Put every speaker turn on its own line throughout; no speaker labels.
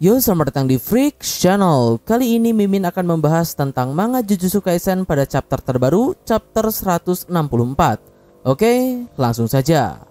Yo, selamat datang di Freaks Channel. Kali ini Mimin akan membahas tentang manga Jujutsu Kaisen pada chapter terbaru, chapter 164. Oke, langsung saja.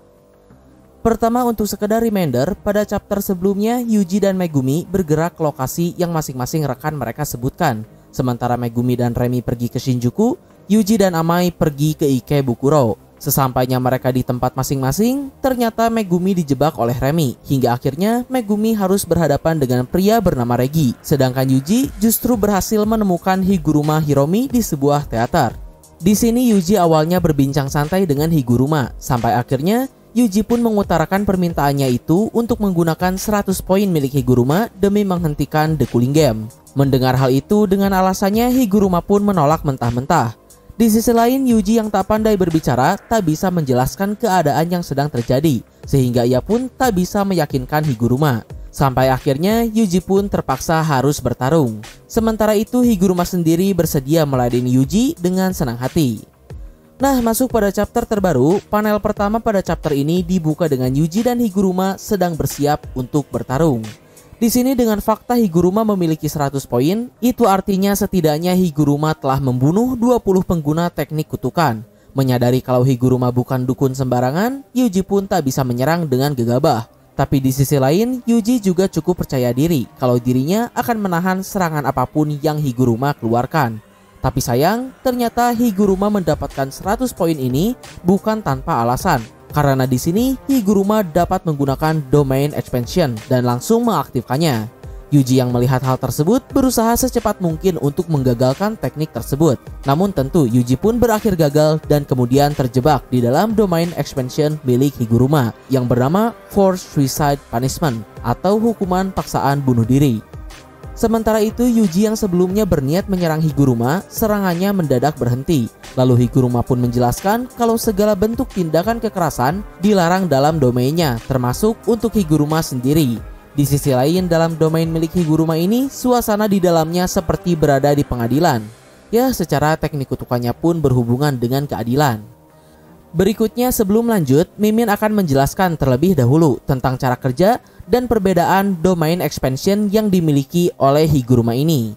Pertama, untuk sekedar reminder, pada chapter sebelumnya Yuji dan Megumi bergerak ke lokasi yang masing-masing rekan mereka sebutkan. Sementara Megumi dan Remi pergi ke Shinjuku, Yuji dan Amai pergi ke Ikebukuro. Sesampainya mereka di tempat masing-masing, ternyata Megumi dijebak oleh Remi. Hingga akhirnya Megumi harus berhadapan dengan pria bernama Regi. Sedangkan Yuji justru berhasil menemukan Higuruma Hiromi di sebuah teater. Di sini Yuji awalnya berbincang santai dengan Higuruma. Sampai akhirnya Yuji pun mengutarakan permintaannya itu untuk menggunakan 100 poin milik Higuruma demi menghentikan The Cooling Game. Mendengar hal itu dengan alasannya Higuruma pun menolak mentah-mentah. Di sisi lain, Yuji yang tak pandai berbicara tak bisa menjelaskan keadaan yang sedang terjadi, sehingga ia pun tak bisa meyakinkan Higuruma. Sampai akhirnya Yuji pun terpaksa harus bertarung. Sementara itu Higuruma sendiri bersedia meladeni Yuji dengan senang hati. Nah, masuk pada chapter terbaru, panel pertama pada chapter ini dibuka dengan Yuji dan Higuruma sedang bersiap untuk bertarung. Di sini dengan fakta Higuruma memiliki 100 poin, itu artinya setidaknya Higuruma telah membunuh 20 pengguna teknik kutukan. Menyadari kalau Higuruma bukan dukun sembarangan, Yuji pun tak bisa menyerang dengan gegabah. Tapi di sisi lain, Yuji juga cukup percaya diri kalau dirinya akan menahan serangan apapun yang Higuruma keluarkan. Tapi sayang, ternyata Higuruma mendapatkan 100 poin ini bukan tanpa alasan. Karena di sini Higuruma dapat menggunakan Domain Expansion dan langsung mengaktifkannya. Yuji yang melihat hal tersebut berusaha secepat mungkin untuk menggagalkan teknik tersebut. Namun tentu Yuji pun berakhir gagal dan kemudian terjebak di dalam Domain Expansion milik Higuruma yang bernama Forced Suicide Punishment atau hukuman paksaan bunuh diri. Sementara itu Yuji yang sebelumnya berniat menyerang Higuruma, serangannya mendadak berhenti. Lalu Higuruma pun menjelaskan kalau segala bentuk tindakan kekerasan dilarang dalam domainnya, termasuk untuk Higuruma sendiri. Di sisi lain, dalam domain milik Higuruma ini, suasana di dalamnya seperti berada di pengadilan. Ya, secara teknik kutukannya pun berhubungan dengan keadilan. Berikutnya sebelum lanjut, Mimin akan menjelaskan terlebih dahulu tentang cara kerja dan perbedaan Domain Expansion yang dimiliki oleh Higuruma ini.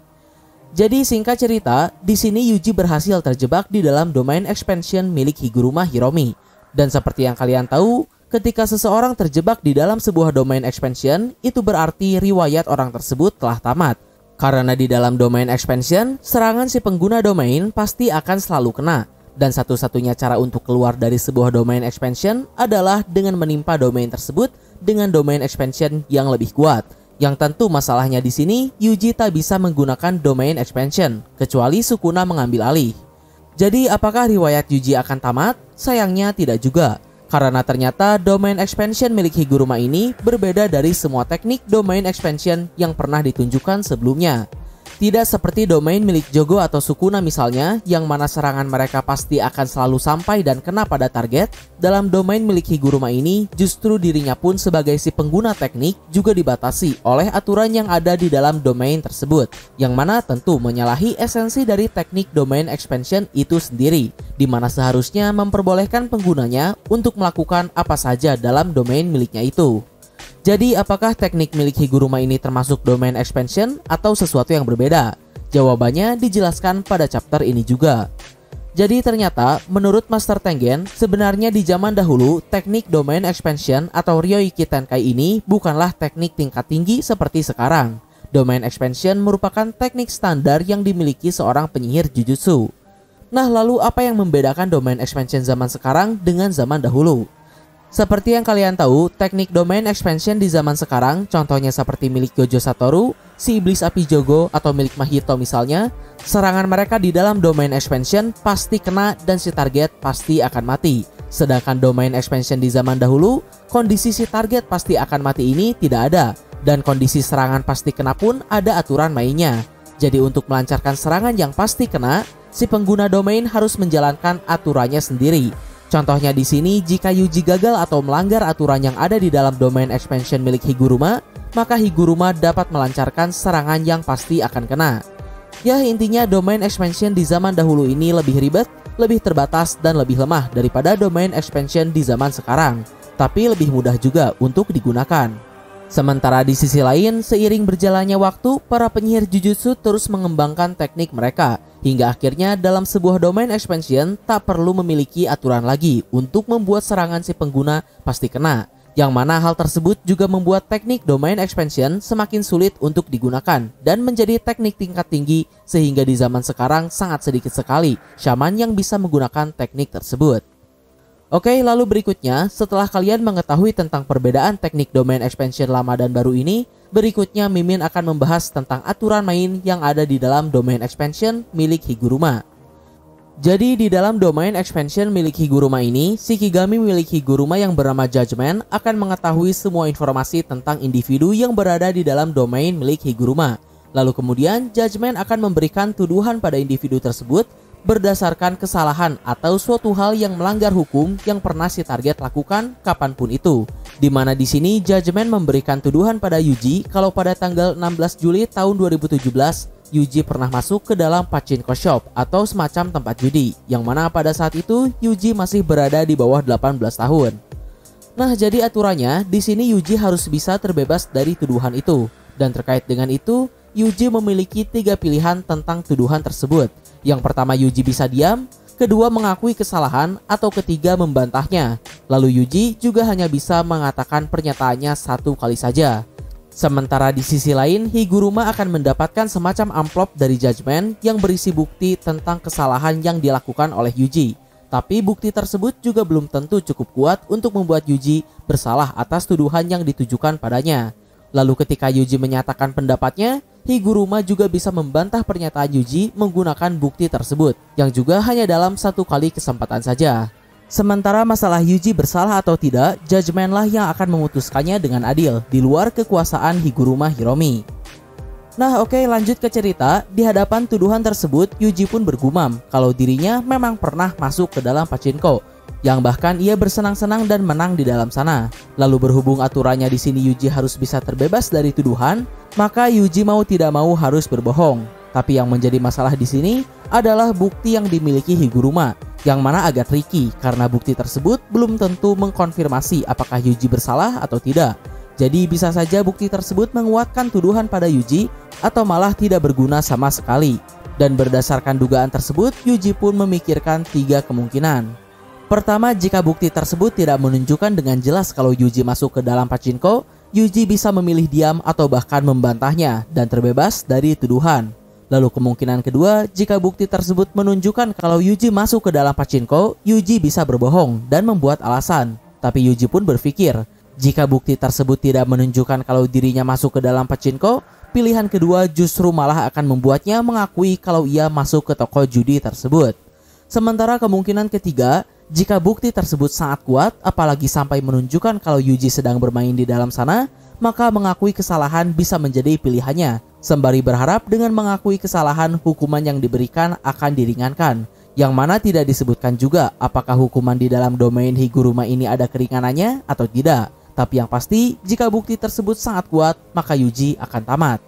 Jadi singkat cerita, di sini Yuji berhasil terjebak di dalam Domain Expansion milik Higuruma Hiromi. Dan seperti yang kalian tahu, ketika seseorang terjebak di dalam sebuah Domain Expansion, itu berarti riwayat orang tersebut telah tamat. Karena di dalam Domain Expansion, serangan si pengguna domain pasti akan selalu kena. Dan satu-satunya cara untuk keluar dari sebuah Domain Expansion adalah dengan menimpa domain tersebut dengan Domain Expansion yang lebih kuat. Yang tentu masalahnya di sini, Yuji tak bisa menggunakan Domain Expansion, kecuali Sukuna mengambil alih. Jadi apakah riwayat Yuji akan tamat? Sayangnya tidak juga. Karena ternyata Domain Expansion milik Higuruma ini berbeda dari semua teknik Domain Expansion yang pernah ditunjukkan sebelumnya. Tidak seperti domain milik Jogo atau Sukuna misalnya, yang mana serangan mereka pasti akan selalu sampai dan kena pada target. Dalam domain milik Higuruma ini, justru dirinya pun sebagai si pengguna teknik juga dibatasi oleh aturan yang ada di dalam domain tersebut, yang mana tentu menyalahi esensi dari teknik Domain Expansion itu sendiri, di mana seharusnya memperbolehkan penggunanya untuk melakukan apa saja dalam domain miliknya itu. Jadi apakah teknik milik Higuruma ini termasuk Domain Expansion atau sesuatu yang berbeda? Jawabannya dijelaskan pada chapter ini juga. Jadi ternyata menurut Master Tengen, sebenarnya di zaman dahulu teknik Domain Expansion atau Ryoiki Tenkai ini bukanlah teknik tingkat tinggi seperti sekarang. Domain Expansion merupakan teknik standar yang dimiliki seorang penyihir Jujutsu. Nah, lalu apa yang membedakan Domain Expansion zaman sekarang dengan zaman dahulu? Seperti yang kalian tahu, teknik Domain Expansion di zaman sekarang, contohnya seperti milik Gojo Satoru, si Iblis Api Jogo, atau milik Mahito misalnya, serangan mereka di dalam Domain Expansion pasti kena dan si target pasti akan mati. Sedangkan Domain Expansion di zaman dahulu, kondisi si target pasti akan mati ini tidak ada, dan kondisi serangan pasti kena pun ada aturan mainnya. Jadi untuk melancarkan serangan yang pasti kena, si pengguna domain harus menjalankan aturannya sendiri. Contohnya di sini, jika Yuji gagal atau melanggar aturan yang ada di dalam Domain Expansion milik Higuruma, maka Higuruma dapat melancarkan serangan yang pasti akan kena. Ya, intinya Domain Expansion di zaman dahulu ini lebih ribet, lebih terbatas, dan lebih lemah daripada Domain Expansion di zaman sekarang. Tapi lebih mudah juga untuk digunakan. Sementara di sisi lain, seiring berjalannya waktu, para penyihir Jujutsu terus mengembangkan teknik mereka, hingga akhirnya dalam sebuah domain expansion tak perlu memiliki aturan lagi untuk membuat serangan si pengguna pasti kena. Yang mana hal tersebut juga membuat teknik domain expansion semakin sulit untuk digunakan dan menjadi teknik tingkat tinggi, sehingga di zaman sekarang sangat sedikit sekali shaman yang bisa menggunakan teknik tersebut. Oke, lalu berikutnya, setelah kalian mengetahui tentang perbedaan teknik domain expansion lama dan baru ini, berikutnya Mimin akan membahas tentang aturan main yang ada di dalam domain expansion milik Higuruma. Jadi di dalam domain expansion milik Higuruma ini, si Kigami milik Higuruma yang bernama Judgment akan mengetahui semua informasi tentang individu yang berada di dalam domain milik Higuruma. Lalu kemudian Judgment akan memberikan tuduhan pada individu tersebut berdasarkan kesalahan atau suatu hal yang melanggar hukum yang pernah si target lakukan kapanpun itu. Dimana di sini Judgment memberikan tuduhan pada Yuji kalau pada tanggal 16 Juli tahun 2017 Yuji pernah masuk ke dalam pachinko shop atau semacam tempat judi, yang mana pada saat itu Yuji masih berada di bawah 18 tahun. Nah, jadi aturannya di sini Yuji harus bisa terbebas dari tuduhan itu. Dan terkait dengan itu, Yuji memiliki 3 pilihan tentang tuduhan tersebut. Yang pertama, Yuji bisa diam, kedua mengakui kesalahan, atau ketiga membantahnya. Lalu Yuji juga hanya bisa mengatakan pernyataannya 1 kali saja. Sementara di sisi lain, Higuruma akan mendapatkan semacam amplop dari Judgment yang berisi bukti tentang kesalahan yang dilakukan oleh Yuji. Tapi bukti tersebut juga belum tentu cukup kuat untuk membuat Yuji bersalah atas tuduhan yang ditujukan padanya. Lalu ketika Yuji menyatakan pendapatnya, Higuruma juga bisa membantah pernyataan Yuji menggunakan bukti tersebut, yang juga hanya dalam 1 kali kesempatan saja. Sementara masalah Yuji bersalah atau tidak, Judgment lah yang akan memutuskannya dengan adil, di luar kekuasaan Higuruma Hiromi. Nah oke, lanjut ke cerita. Di hadapan tuduhan tersebut, Yuji pun bergumam kalau dirinya memang pernah masuk ke dalam pachinko, yang bahkan ia bersenang-senang dan menang di dalam sana. Lalu berhubung aturannya di sini Yuji harus bisa terbebas dari tuduhan, maka Yuji mau tidak mau harus berbohong. Tapi yang menjadi masalah di sini adalah bukti yang dimiliki Higuruma, yang mana agak tricky karena bukti tersebut belum tentu mengkonfirmasi apakah Yuji bersalah atau tidak. Jadi bisa saja bukti tersebut menguatkan tuduhan pada Yuji atau malah tidak berguna sama sekali. Dan berdasarkan dugaan tersebut, Yuji pun memikirkan 3 kemungkinan. Pertama, jika bukti tersebut tidak menunjukkan dengan jelas kalau Yuji masuk ke dalam pachinko, Yuji bisa memilih diam atau bahkan membantahnya dan terbebas dari tuduhan. Lalu kemungkinan kedua, jika bukti tersebut menunjukkan kalau Yuji masuk ke dalam pachinko, Yuji bisa berbohong dan membuat alasan. Tapi Yuji pun berpikir, jika bukti tersebut tidak menunjukkan kalau dirinya masuk ke dalam pachinko, pilihan kedua justru malah akan membuatnya mengakui kalau ia masuk ke toko judi tersebut. Sementara kemungkinan ketiga, jika bukti tersebut sangat kuat, apalagi sampai menunjukkan kalau Yuji sedang bermain di dalam sana, maka mengakui kesalahan bisa menjadi pilihannya. Sembari berharap dengan mengakui kesalahan, hukuman yang diberikan akan diringankan. Yang mana tidak disebutkan juga apakah hukuman di dalam domain Higuruma ini ada keringanannya atau tidak. Tapi yang pasti, jika bukti tersebut sangat kuat, maka Yuji akan tamat.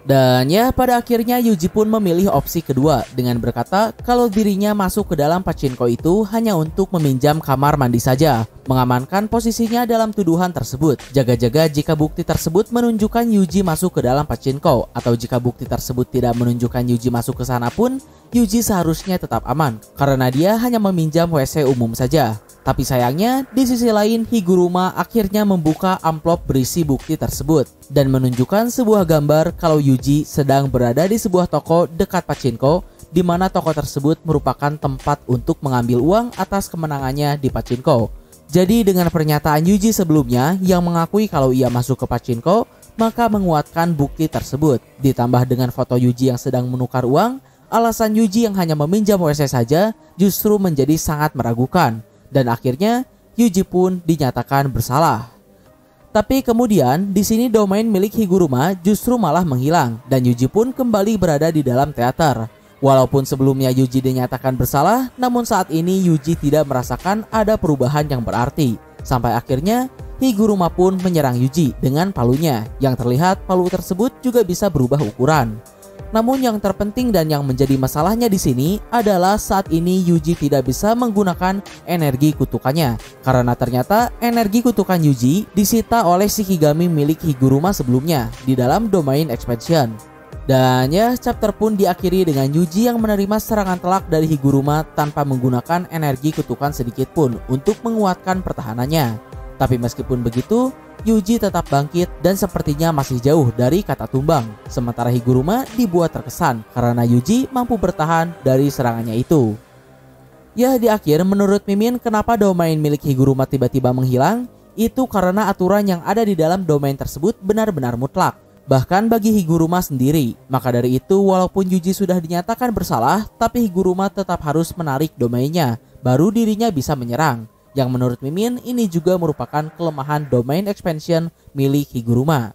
Dan ya, pada akhirnya Yuji pun memilih opsi kedua dengan berkata kalau dirinya masuk ke dalam pachinko itu hanya untuk meminjam kamar mandi saja, mengamankan posisinya dalam tuduhan tersebut. Jaga-jaga jika bukti tersebut menunjukkan Yuji masuk ke dalam pachinko, atau jika bukti tersebut tidak menunjukkan Yuji masuk ke sana pun, Yuji seharusnya tetap aman karena dia hanya meminjam WC umum saja. Tapi sayangnya, di sisi lain Higuruma akhirnya membuka amplop berisi bukti tersebut dan menunjukkan sebuah gambar kalau Yuji sedang berada di sebuah toko dekat pachinko, di mana toko tersebut merupakan tempat untuk mengambil uang atas kemenangannya di pachinko. Jadi dengan pernyataan Yuji sebelumnya yang mengakui kalau ia masuk ke pachinko, maka menguatkan bukti tersebut. Ditambah dengan foto Yuji yang sedang menukar uang, alasan Yuji yang hanya meminjam WC saja justru menjadi sangat meragukan. Dan akhirnya Yuji pun dinyatakan bersalah. Tapi kemudian di sini domain milik Higuruma justru malah menghilang dan Yuji pun kembali berada di dalam teater. Walaupun sebelumnya Yuji dinyatakan bersalah, namun saat ini Yuji tidak merasakan ada perubahan yang berarti. Sampai akhirnya Higuruma pun menyerang Yuji dengan palunya, yang terlihat palu tersebut juga bisa berubah ukuran. Namun yang terpenting dan yang menjadi masalahnya di sini adalah saat ini Yuji tidak bisa menggunakan energi kutukannya. Karena ternyata energi kutukan Yuji disita oleh Shikigami milik Higuruma sebelumnya di dalam domain expansion. Dan ya, chapter pun diakhiri dengan Yuji yang menerima serangan telak dari Higuruma tanpa menggunakan energi kutukan sedikit pun untuk menguatkan pertahanannya. Tapi meskipun begitu, Yuji tetap bangkit dan sepertinya masih jauh dari kata tumbang. Sementara Higuruma dibuat terkesan karena Yuji mampu bertahan dari serangannya itu. Ya, di akhir menurut Mimin kenapa domain milik Higuruma tiba-tiba menghilang? Itu karena aturan yang ada di dalam domain tersebut benar-benar mutlak. Bahkan bagi Higuruma sendiri. Maka dari itu walaupun Yuji sudah dinyatakan bersalah, tapi Higuruma tetap harus menarik domainnya. Baru dirinya bisa menyerang. Yang menurut Mimin ini juga merupakan kelemahan domain expansion milik Higuruma.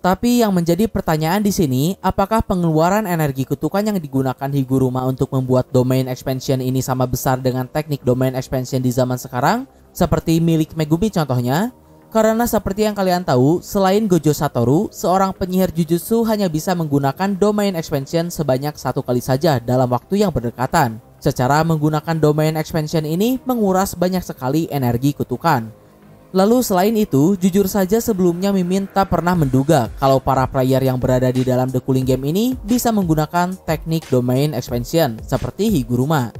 Tapi yang menjadi pertanyaan di sini, apakah pengeluaran energi kutukan yang digunakan Higuruma untuk membuat domain expansion ini sama besar dengan teknik domain expansion di zaman sekarang? Seperti milik Megumi contohnya? Karena seperti yang kalian tahu, selain Gojo Satoru, seorang penyihir Jujutsu hanya bisa menggunakan domain expansion sebanyak 1 kali saja dalam waktu yang berdekatan. Secara menggunakan domain expansion ini menguras banyak sekali energi kutukan. Lalu selain itu, jujur saja sebelumnya Mimin tak pernah menduga kalau para player yang berada di dalam The Cooling Game ini bisa menggunakan teknik domain expansion seperti Higuruma.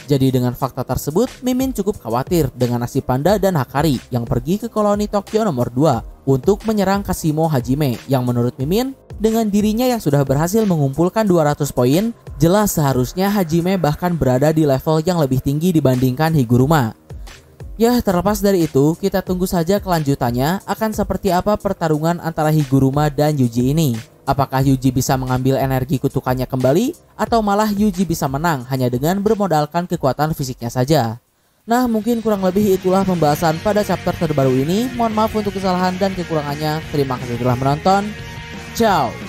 Jadi dengan fakta tersebut, Mimin cukup khawatir dengan nasib Panda dan Hakari yang pergi ke koloni Tokyo nomor 2 untuk menyerang Kashimo Hajime yang menurut Mimin, dengan dirinya yang sudah berhasil mengumpulkan 200 poin, jelas seharusnya Hajime bahkan berada di level yang lebih tinggi dibandingkan Higuruma. Ya, terlepas dari itu, kita tunggu saja kelanjutannya akan seperti apa pertarungan antara Higuruma dan Yuji ini. Apakah Yuji bisa mengambil energi kutukannya kembali, atau malah Yuji bisa menang hanya dengan bermodalkan kekuatan fisiknya saja. Nah, mungkin kurang lebih itulah pembahasan pada chapter terbaru ini. Mohon maaf untuk kesalahan dan kekurangannya. Terima kasih telah menonton. Ciao.